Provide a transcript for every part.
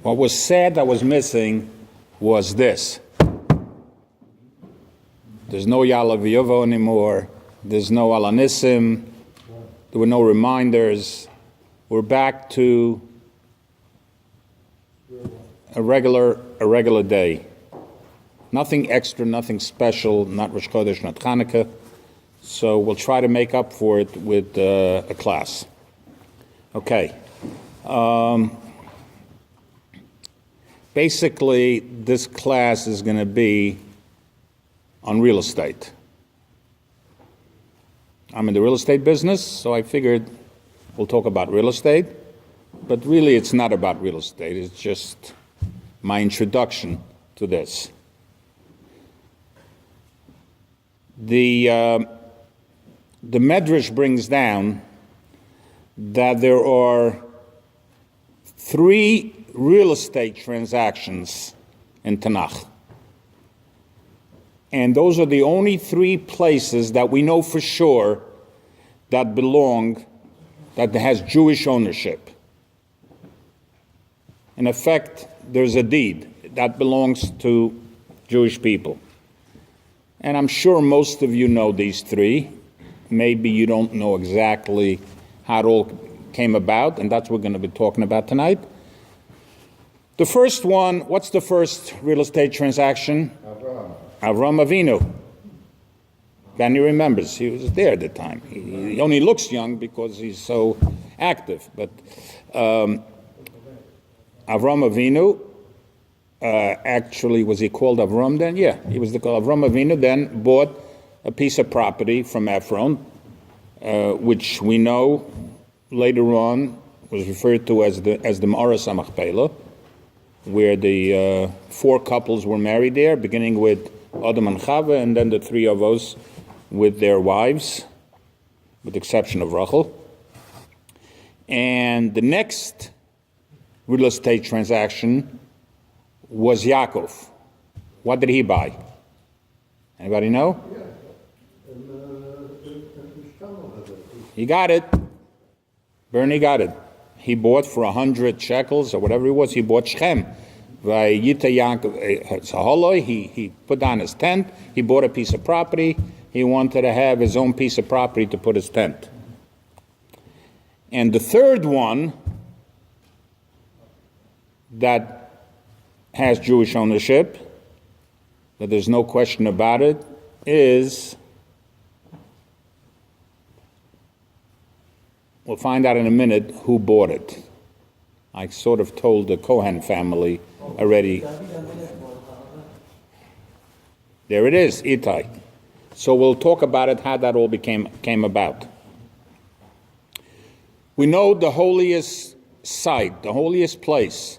What was sad that was missing was this. There's no Ya'aleh V'Yavo anymore. There's no Alanissim. There were no reminders. We're back to a regular day. Nothing extra, nothing special, not Rosh Chodesh, not Hanukkah. So we'll try to make up for it with a class. Okay. Basically, this class is going to be on real estate. I'm in the real estate business, so I figured we'll talk about real estate. But really, it's not about real estate. It's just my introduction to this. The Medrash brings down that there are 3 real estate transactions in Tanakh. And those are the only 3 places that we know for sure that has Jewish ownership. In effect, there's a deed that belongs to Jewish people. And I'm sure most of you know these 3. Maybe you don't know exactly how it all came about, and that's what we're going to be talking about tonight. The first one, what's the first real estate transaction? Avram Avinu. Danny remembers, he was there at the time. He only looks young because he's so active. But Avram Avinu, actually, was he called Avram then? Yeah, he was called Avram Avinu, then bought a piece of property from Ephron, which we know later on was referred to as the Ma'aras HaMachpelah, where the 4 couples were married there, beginning with Adam and Chava, and then the 3 of us with their wives, with the exception of Rachel. And the next real estate transaction was Yaakov. What did he buy? Anybody know? He got it. Bernie got it. He bought for 100 shekels or whatever it was. He bought Shechem. He put down his tent. He bought a piece of property. He wanted to have his own piece of property to put his tent. And the third one that has Jewish ownership, that there's no question about it, is, we'll find out in a minute who bought it. I sort of told the Cohen family already. There it is, Ittai. So we'll talk about it, how that all came about. We know the holiest site, the holiest place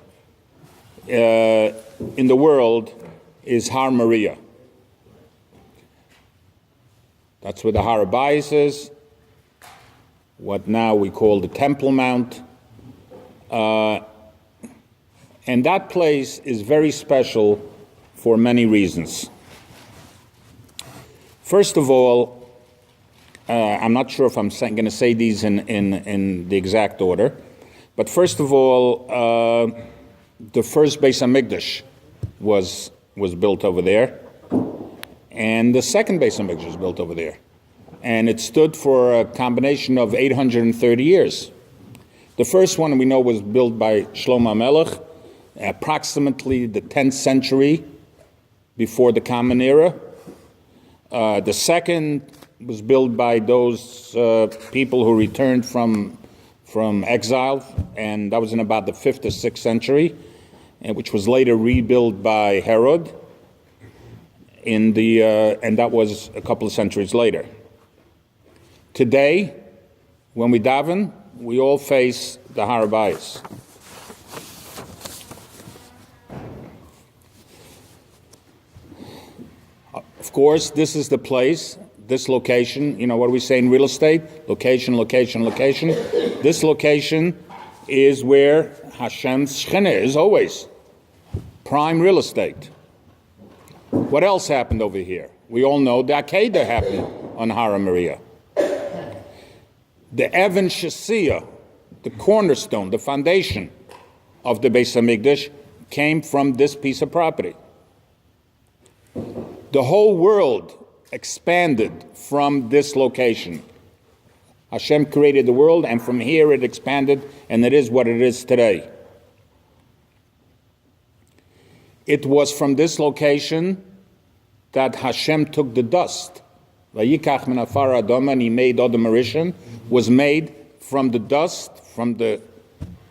in the world is Har Moriah. That's where the Har Habayis is, what now we call the Temple Mount. And that place is very special for many reasons. First of all, I'm not sure if I'm going to say these in the exact order, but first of all, the first Beis HaMikdash was built over there, and the second Beis HaMikdash was built over there. And it stood for a combination of 830 years. The first one we know was built by Shlomo HaMelech, approximately the 10th century before the Common Era. The second was built by those people who returned from exile, and that was in about the 5th or 6th century, which was later rebuilt by Herod, and that was a couple of centuries later. Today, when we daven, we all face the Har Habayis. Of course, this is the place, this location. You know what we say in real estate? Location, location, location. This location is where Hashem's Shekhinah is always. Prime real estate. What else happened over here? We all know the Akedah happened on Har Moriah. The Evan Shasiyah, the cornerstone, the foundation, of the Beis HaMikdash came from this piece of property. The whole world expanded from this location. Hashem created the world, and from here it expanded, and it is what it is today. It was from this location that Hashem took the dust. Vayikach min afar adama, and he made Adam Rishon, was made from the dust, from the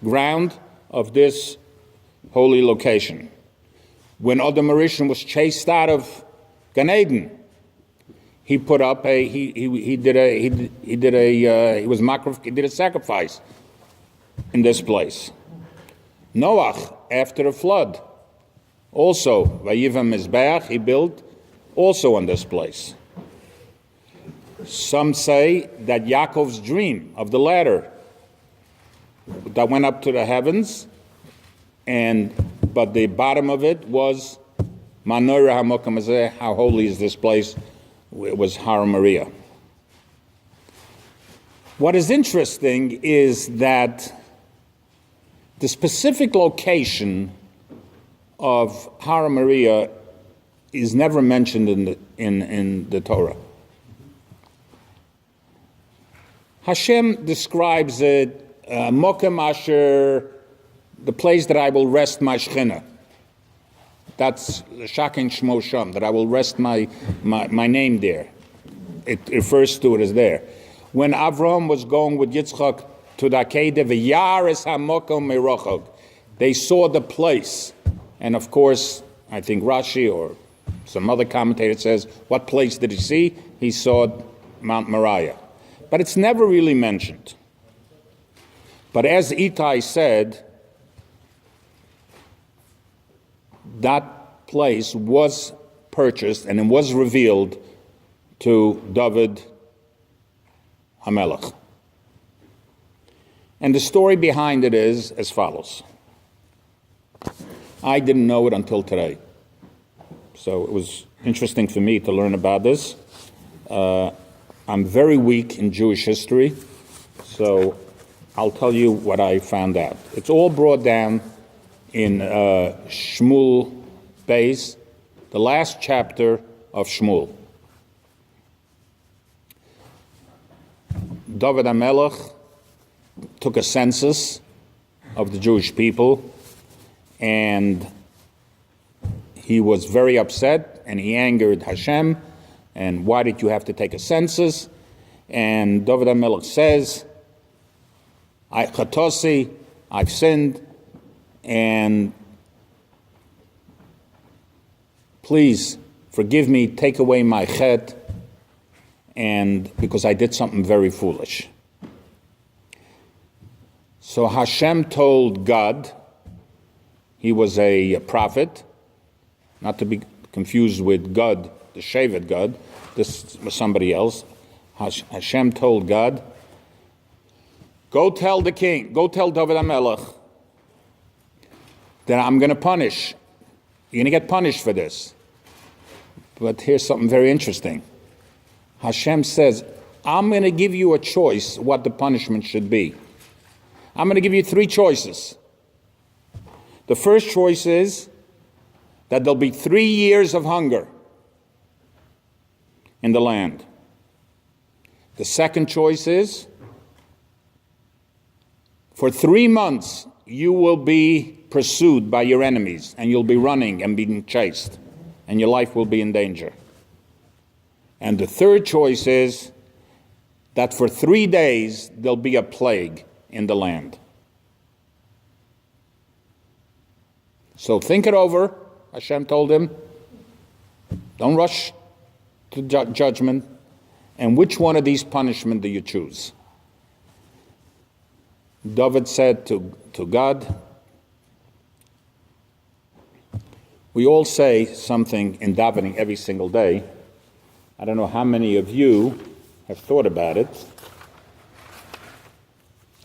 ground of this holy location. When Adam Rishon was chased out of Gan Eden, he put up he did a sacrifice in this place. Noach, after the flood, also Vayivam Mizbeach, he built also on this place. Some say that Yaakov's dream of the ladder that went up to the heavens, but the bottom of it was Manora HaMokam Hazeh, how holy is this place? It was Har Moriah. What is interesting is that the specific location of Har Moriah is never mentioned in the Torah. Hashem describes it, Mokem Asher, the place that I will rest my Shechina. That's Shakin Shmo Sham, that I will rest my name there. It refers to it as there. When Avram was going with Yitzchak to the Akedah, V'yaris HaMokom Merochog, they saw the place. And of course, I think Rashi or some other commentator says, what place did he see? He saw Mount Moriah. But it's never really mentioned. But as Itai said, that place was purchased and it was revealed to David HaMelech. And the story behind it is as follows. I didn't know it until today. So it was interesting for me to learn about this. I'm very weak in Jewish history, so I'll tell you what I found out. It's all brought down in Shmuel Beis, the last chapter of Shmuel. David HaMelech took a census of the Jewish people, and he was very upset, and he angered Hashem, and why did you have to take a census? And David HaMelech says, I've sinned, and please forgive me, take away my chet, and because I did something very foolish. So Hashem told God, he was a prophet, not to be confused with God, the Shevet God, this was somebody else. Hashem told God, go tell the king, go tell David HaMelech that I'm going to punish. You're going to get punished for this. But here's something very interesting. Hashem says, I'm going to give you a choice what the punishment should be. I'm going to give you 3 choices. The first choice is that there'll be 3 years of hunger in the land. The second choice is for 3 months you will be pursued by your enemies and you'll be running and being chased and your life will be in danger. And the third choice is that for 3 days there'll be a plague in the land. So think it over, Hashem told him. Don't rush to judgment. And which one of these punishments do you choose? David said to God, we all say something in davening every single day. I don't know how many of you have thought about it.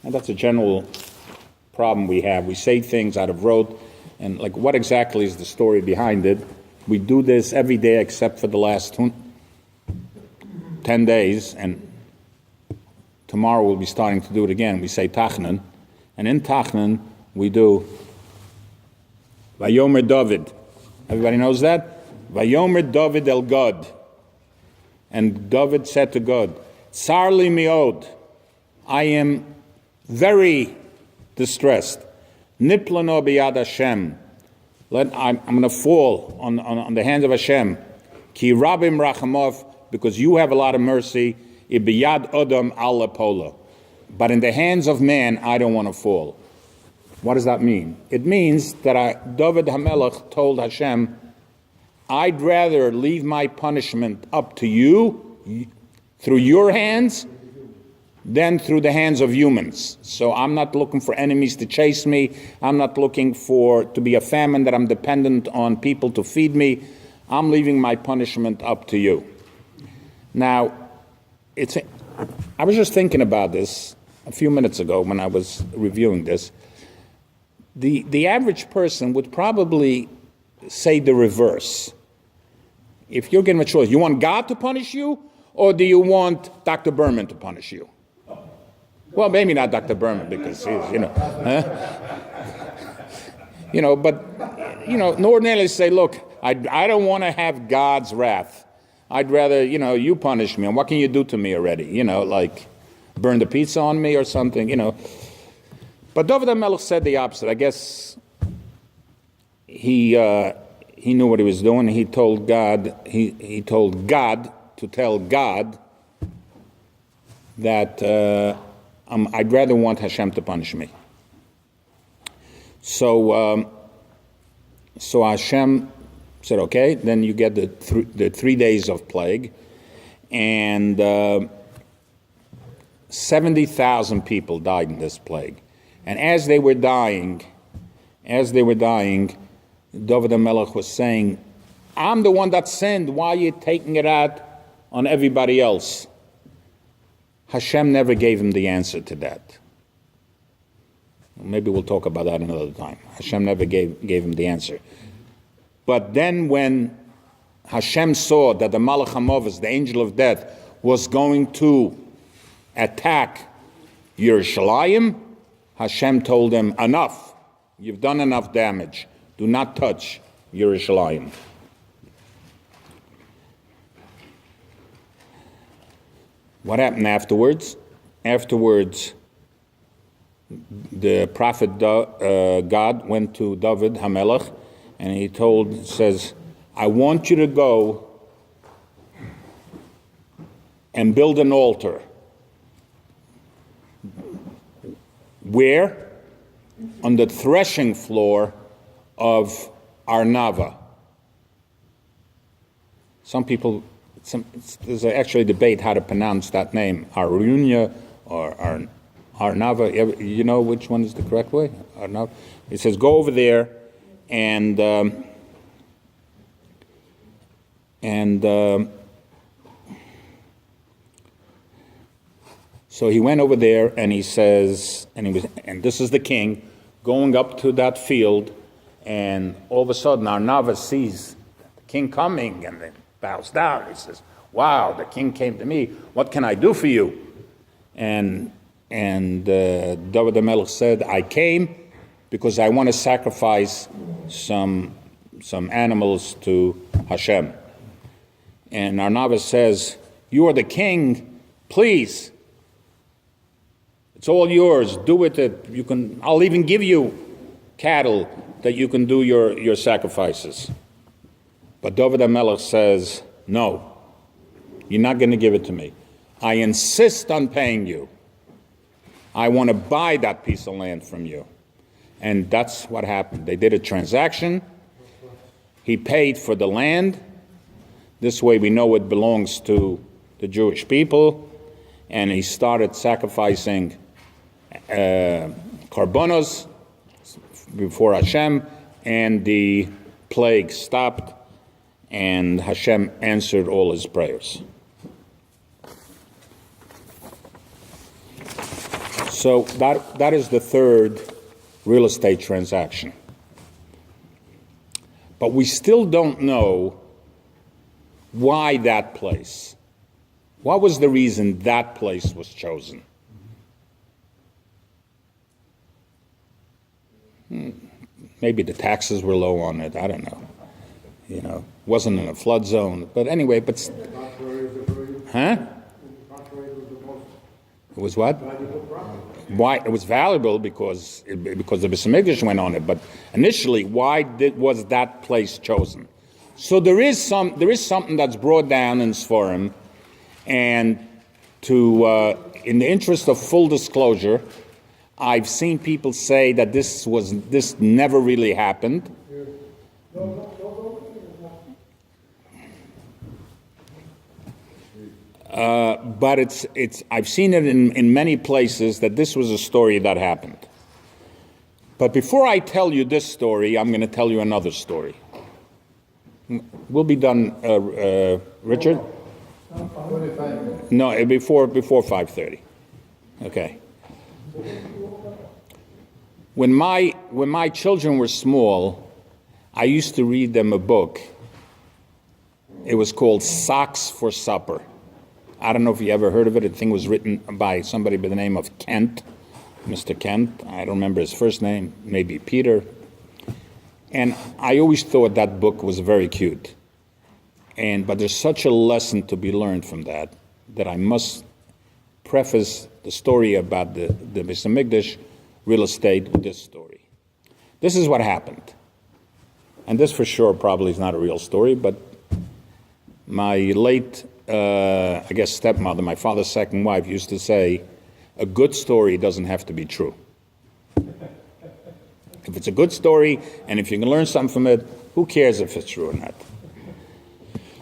And that's a general problem we have. We say things out of rote, and like, what exactly is the story behind it? We do this every day except for the last 10 days, and tomorrow we'll be starting to do it again. We say Tachnan, and in Tachnan we do Vayomer David. Everybody knows that? Vayomer David el God. And David said to God, Tsar li miod, I am very distressed. Niplano biyad Hashem. I'm going to fall on the hands of Hashem. Ki rabim rachamov, because you have a lot of mercy. Ibiyad odom al polo. But in the hands of man, I don't want to fall. What does that mean? It means that David HaMelech told Hashem, I'd rather leave my punishment up to you, through your hands, than through the hands of humans. So I'm not looking for enemies to chase me. I'm not looking to be a famine that I'm dependent on people to feed me. I'm leaving my punishment up to you. Now, I was just thinking about this a few minutes ago when I was reviewing this. The average person would probably say the reverse. If you're given a choice, you want God to punish you, or do you want Dr. Berman to punish you? Well, maybe not Dr. Berman, because he's, but, ordinarily say, look, I don't want to have God's wrath. I'd rather, you punish me, and what can you do to me already? Like burn the pizza on me or something, But David HaMelech said the opposite. I guess he knew what he was doing. He told God, he told God to tell God that I'd rather want Hashem to punish me. So Hashem said, okay, then you get the 3 days of plague, and 70,000 people died in this plague. And as they were dying, David HaMelech was saying, I'm the one that sinned. Why are you taking it out on everybody else? Hashem never gave him the answer to that. Maybe we'll talk about that another time. Hashem never gave him the answer. But then when Hashem saw that the Malach HaMoves, the angel of death, was going to attack Yerushalayim, Hashem told him, enough. You've done enough damage. Do not touch Yerushalayim. What happened afterwards? Afterwards, the prophet God went to David HaMelech, and he says, I want you to go and build an altar. Where? On the threshing floor of Arnava. There's actually a debate how to pronounce that name, Arunya or Arnava. You know which one is the correct way? Arnava. It says, go over there and so he went over there, and he says, and this is the king going up to that field, and all of a sudden Arnava sees the king coming, and then bows down. He says, wow, the king came to me. What can I do for you? And David HaMelech said, I came because I want to sacrifice some animals to Hashem. And Arnava says, you are the king, please. It's all yours. Do with it. I'll even give you cattle that you can do your sacrifices. But David HaMelech says, no, you're not going to give it to me. I insist on paying you. I want to buy that piece of land from you. And that's what happened. They did a transaction. He paid for the land. This way we know it belongs to the Jewish people. And he started sacrificing karbonos before Hashem, and the plague stopped, and Hashem answered all his prayers. So that is the third real estate transaction. But we still don't know why that place. What was the reason that place was chosen? Maybe the taxes were low on it. I don't know. Wasn't in a flood zone. But anyway, huh? It was what? Why it was valuable because the Beis Hamikdash went on it. But initially, was that place chosen? So there is something that's brought down in Sforim, and in the interest of full disclosure, I've seen people say that this never really happened. But I've seen it in many places that this was a story that happened. But before I tell you this story, I'm going to tell you another story. We'll be done, Richard? No, before 5:30. Okay. When my children were small, I used to read them a book. It was called Socks for Supper. I don't know if you ever heard of it. The thing was written by somebody by the name of Kent, Mr. Kent. I don't remember his first name, maybe Peter. And I always thought that book was very cute. But there's such a lesson to be learned from that I must preface the story about the Beis Hamikdash real estate with this story. This is what happened. And this for sure probably is not a real story, but my late stepmother, my father's second wife, used to say, a good story doesn't have to be true. If it's a good story, and if you can learn something from it, who cares if it's true or not?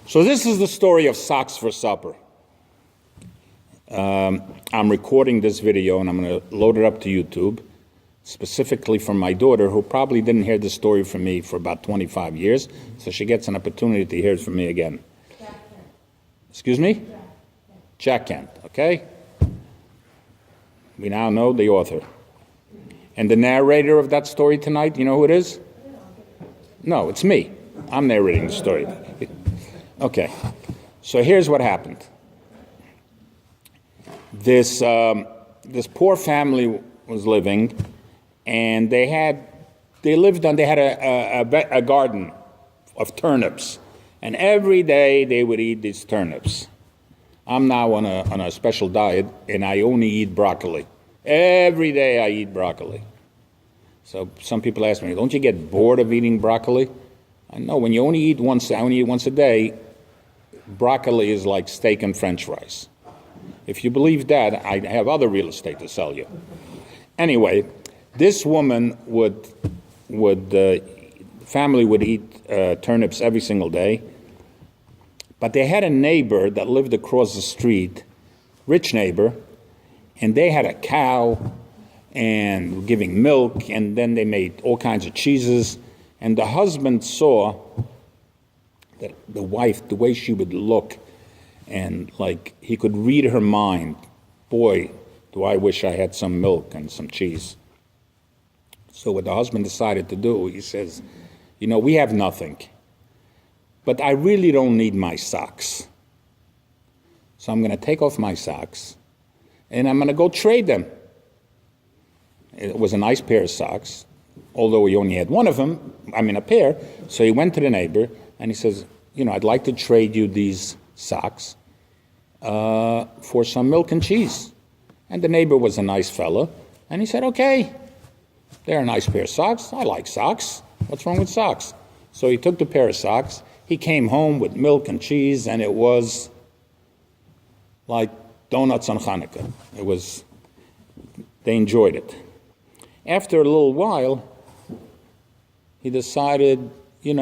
So this is the story of Socks for Supper. I'm recording this video, and I'm going to load it up to YouTube, specifically for my daughter, who probably didn't hear this story from me for about 25 years, so she gets an opportunity to hear it from me again. Excuse me? Jack Kent, okay? We now know the author. And the narrator of that story tonight, you know who it is? No, it's me. I'm narrating the story. Okay, so here's what happened. This poor family was living, and they had a garden of turnips. And every day they would eat these turnips. I'm now on a special diet, and I only eat broccoli. Every day I eat broccoli. So some people ask me, don't you get bored of eating broccoli? I know, when you only eat once a day, broccoli is like steak and French fries. If you believe that, I have other real estate to sell you. Anyway, this woman family would eat turnips every single day. But they had a neighbor that lived across the street, rich neighbor, and they had a cow and were giving milk, and then they made all kinds of cheeses. And the husband saw that the wife, the way she would look, and like he could read her mind. Boy, do I wish I had some milk and some cheese. So what the husband decided to do, he says, we have nothing, but I really don't need my socks. So I'm going to take off my socks, and I'm going to go trade them. It was a nice pair of socks, although he only had one of them, a pair. So he went to the neighbor, and he says, I'd like to trade you these socks for some milk and cheese. And the neighbor was a nice fellow, and he said, okay, they're a nice pair of socks. I like socks. What's wrong with socks? So he took the pair of socks. He came home with milk and cheese, and it was like donuts on Hanukkah. They enjoyed it. After a little while, he decided, they're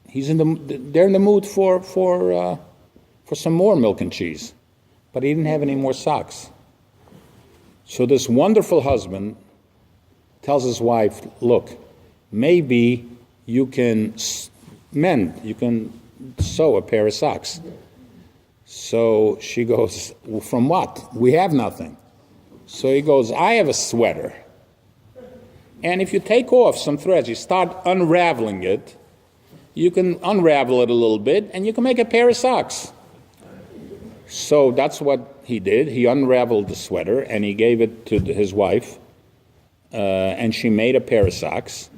in the mood for some more milk and cheese, but he didn't have any more socks. So this wonderful husband tells his wife, look, maybe you can sew a pair of socks. So she goes, well, from what? We have nothing. So he goes, I have a sweater. And if you take off some threads, you start unraveling it, you can unravel it a little bit, and you can make a pair of socks. So that's what he did. He unraveled the sweater, and he gave it to his wife, and she made a pair of socks.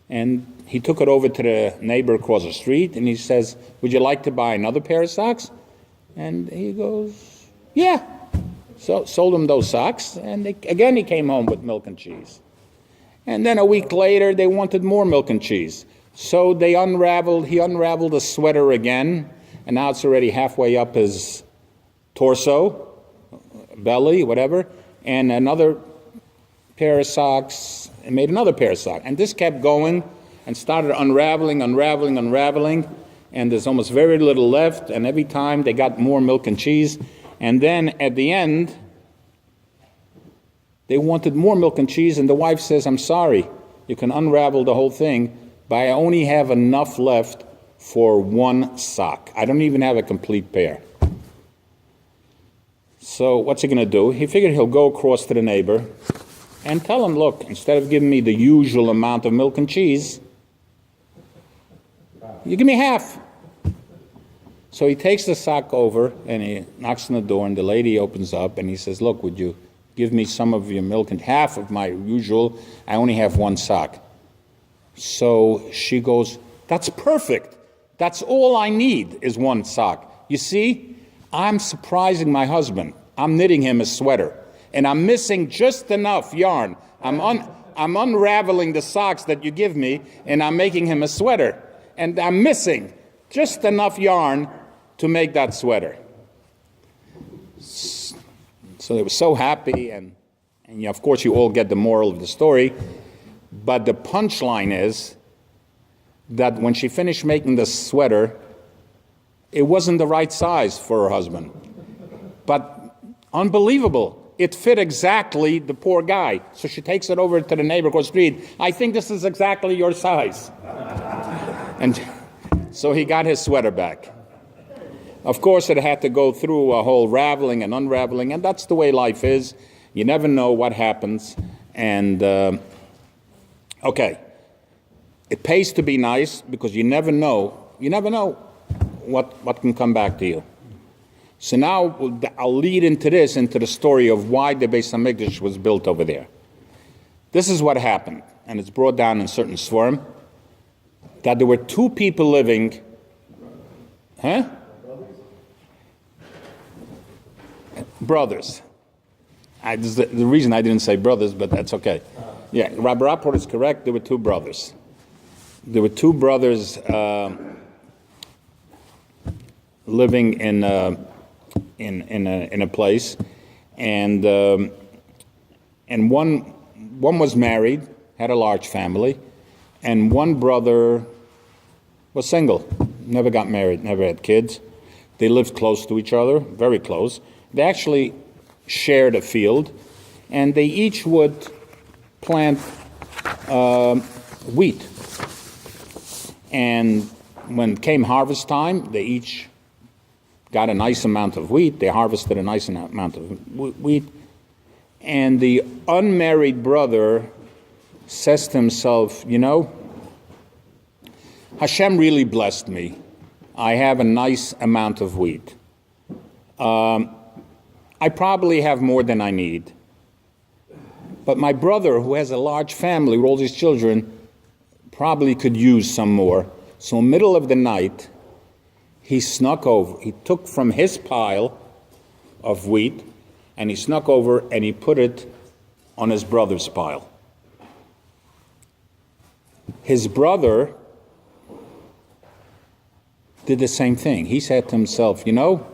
And he took it over to the neighbor across the street, and he says, would you like to buy another pair of socks? And he goes, yeah. So sold him those socks, and again he came home with milk and cheese. And then a week later, they wanted more milk and cheese. So he unraveled the sweater again, and now it's already halfway up his torso, belly, whatever, and another pair of socks, and made another pair of socks. And this kept going and started unraveling, and there's almost very little left, and every time they got more milk and cheese. And then at the end, they wanted more milk and cheese, and the wife says, I'm sorry, you can unravel the whole thing, but I only have enough left for one sock. I don't even have a complete pair. So what's he going to do? He figured he'll go across to the neighbor and tell him, look, instead of giving me the usual amount of milk and cheese, you give me half. So he takes the sock over and he knocks on the door, and the lady opens up and he says, look, would you give me some of your milk and half of my usual? I only have one sock. So she goes, that's perfect. That's all I need is one sock. You see, I'm surprising my husband. I'm knitting him a sweater, and I'm missing just enough yarn. I'm unraveling the socks that you give me, and I'm making him a sweater. And I'm missing just enough yarn to make that sweater. So they were so happy, and of course you all get the moral of the story. But the punchline is that when she finished making the sweater, it wasn't the right size for her husband. But unbelievable, it fit exactly the poor guy. So she takes it over to the neighbor across the street. I think this is exactly your size. And so he got his sweater back. Of course, it had to go through a whole raveling and unraveling, and that's the way life is. You never know what happens. And, okay, it pays to be nice because you never know what can come back to you. So now I'll lead into the story of why the Beis HaMikdash was built over there. This is what happened, and it's brought down in certain Sforim, that there were two people living, brothers. This is the reason I didn't say brothers, but that's okay. Yeah, Rabbi Rapport is correct. There were two brothers. There were two brothers living in a place, and one was married, had a large family, and one brother was single, never got married, never had kids. They lived close to each other, very close. They actually shared a field, and they each would plant wheat. And when it came harvest time, they each got a nice amount of wheat. They harvested a nice amount of wheat. And the unmarried brother says to himself, you know, Hashem really blessed me. I have a nice amount of wheat. I probably have more than I need. But my brother, who has a large family with all his children, probably could use some more. So in the middle of the night, he snuck over. He took from his pile of wheat, and he snuck over and he put it on his brother's pile. His brother did the same thing. He said to himself, you know,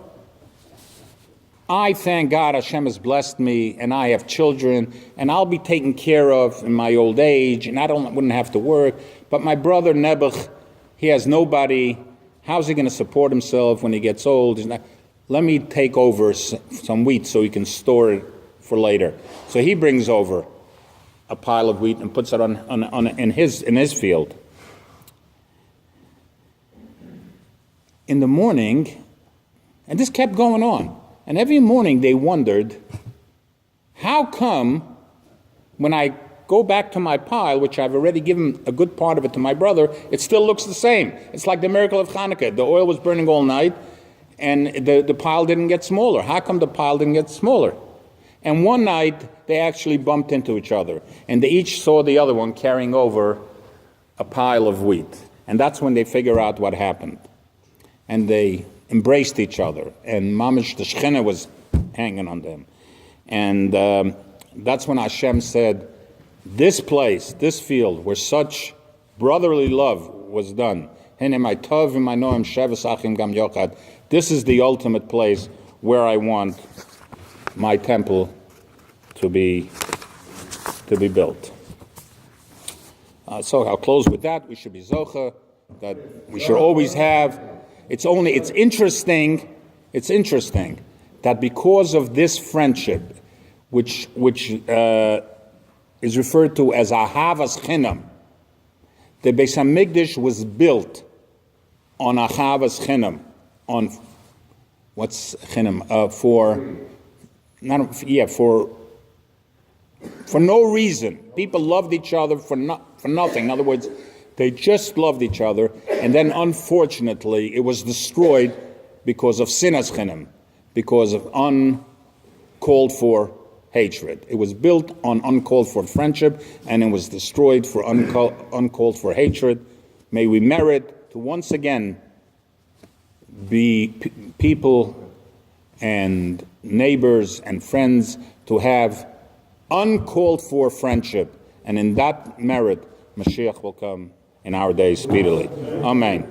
I thank God Hashem has blessed me, and I have children, and I'll be taken care of in my old age, and wouldn't have to work. But my brother Nebuch, he has nobody. How's he going to support himself when he gets old? Let me take over some wheat so he can store it for later. So he brings over a pile of wheat and puts it in his field. In the morning, and this kept going on. And every morning they wondered, how come when I go back to my pile, which I've already given a good part of it to my brother, it still looks the same. It's like the miracle of Hanukkah. The oil was burning all night, and the pile didn't get smaller. How come the pile didn't get smaller? And one night, they actually bumped into each other, and they each saw the other one carrying over a pile of wheat. And that's when they figure out what happened. And they embraced each other. And Mamish, the Shechina, was hanging on them. And that's when Hashem said, this place, this field, where such brotherly love was done, this is the ultimate place where I want my temple to be built. So I'll close with that. We should be zocha, that we should always have. It's interesting that because of this friendship, which is referred to as ahavas chinam, the Beis Hamikdash was built on ahavas chinam, on what's chinam for no reason. People loved each other for nothing. In other words, they just loved each other, and then unfortunately it was destroyed because of sinas chinam, because of uncalled for hatred. It was built on uncalled for friendship, and it was destroyed for uncalled for hatred. May we merit to once again be people and neighbors and friends, to have uncalled for friendship, and in that merit Mashiach will come in our days speedily. Amen.